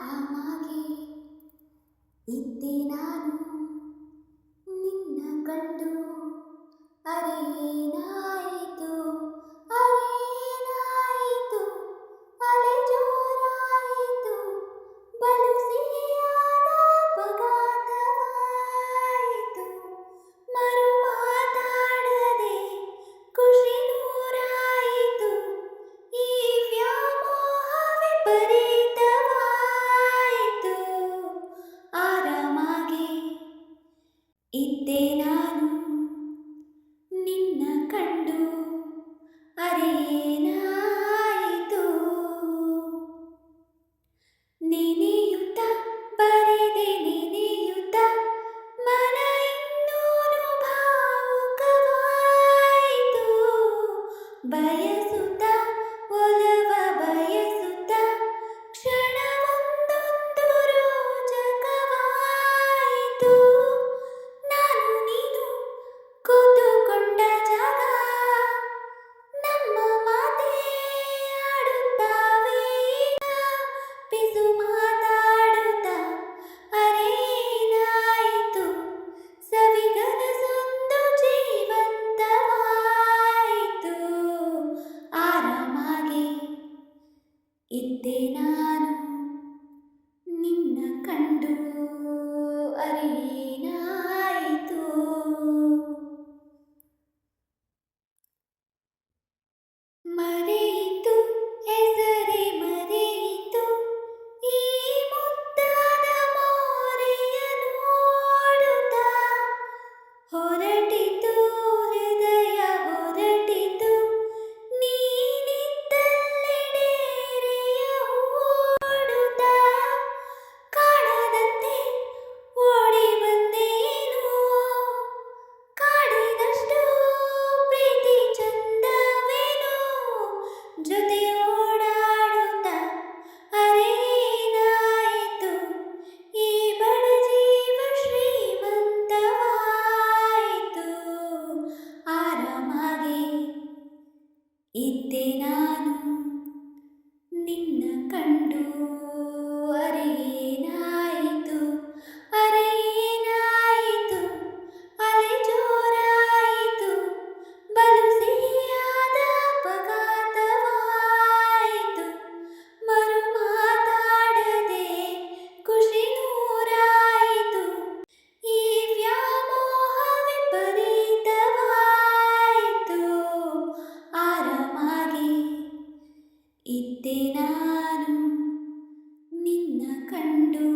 ಆರಾಮಾಗಿ ಇದ್ದೆ ನಾನು ನಿನ್ನ ಕಂಡು. ಅರೇನಾಯಿತು ಅರೇನಾಯಿತು ಅಲೆ ಜೋರಾಯಿತು ಬಲು ಸಿಹಿಯಾದ ಅಪಘಾತವಾಯಿತು. ಮರು ಮಾತಾಡದೆ ಖುಷಿ ನೂರಾಯಿತು. ಈ ವ್ಯಾಮೋಹ ವಿಪರೀತವಾಯಿತು. ಆರಾಮಾಗಿ ಇದ್ದೆ ನಾನು ನಿನ್ನ ಕಂಡು. ಅರೇನಾಯಿತು ನೆನೆಯುತ್ತ ಬರೆದೆ ನೆನೆಯುತ್ತ ಮನ ಇನ್ನೂನು ಭಾವುಕವಾಯಿತು. ಬಯಸುತ್ತ ಒಲವ ಬಯಸುತ್ತ ಕ್ಷಣವೊಂದೊಂದು ರೋಚಕವಾಯಿತು. ನಾನು ನೀನು ಕೂತುಕೊಂಡ ಜಾಗ ನಮ್ಮ ಮಾತೇ ಆಡುತ್ತಾವೆ ಈಗ. ಪಿಸು ಮಾತಾಡುತ್ತ ಅರೇನಾಯಿತು ಸವಿಗನಸೊಂದು ಜೀವಂತವಾಯಿತು. ಆರಾಮಾಗಿ ಇದ್ದೆ ನಾನು ನಿನ್ನ ಕಂಡು. ಅರೇನಾಯಿತು ಮರೆಯಿತು ಹೆಸರೇ ಮರೆಯಿತು ಈ ಮುದ್ದಾದ ಮೋರೆಯ ನೋಡುತ್ತ. ಹೊರಟಿತು ಹೃದಯ ಹೊರಟಿತು ನೀನಿದ್ದಲ್ಲೆಡೆರೆಯ ಓಡುತ್ತ. ಕಾಣದಂತೆ ಓಡಿ ಬಂದೇನು ಕಾಡಿದಷ್ಟು ಪ್ರೀತಿ ಚಂದವೇನು. ಜೊತೆ ಓಡಾಡುತ್ತ ಅರೇನಾಯಿತು ಈ ಬಡ ಜೀವ ಶ್ರೀಮಂತವಾಯಿತು. ಆರಾಮಾಗಿ ಇದ್ದೆ ನಾನು ನಿನ್ನ ಕಂಡು. ಅರೇನಾಯಿತು ಅರೇನಾಯಿತು ಅಲೆ ಜೋರಾಯಿತು ಬಲು ಸಿಹಿಯಾದ ಅಪಘಾತವಾಯಿತು. ಮರು ಮಾತಾಡದೆ ಖುಷಿ ನೂರಾಯಿತು. ಈ ವ್ಯಾಮೋಹ ವಿಪರೀತವಾಯಿತು. ಆರಾಮಾಗಿ ಇದ್ದೆ ನಾನು ನಿನ್ನ ಕಂಡು.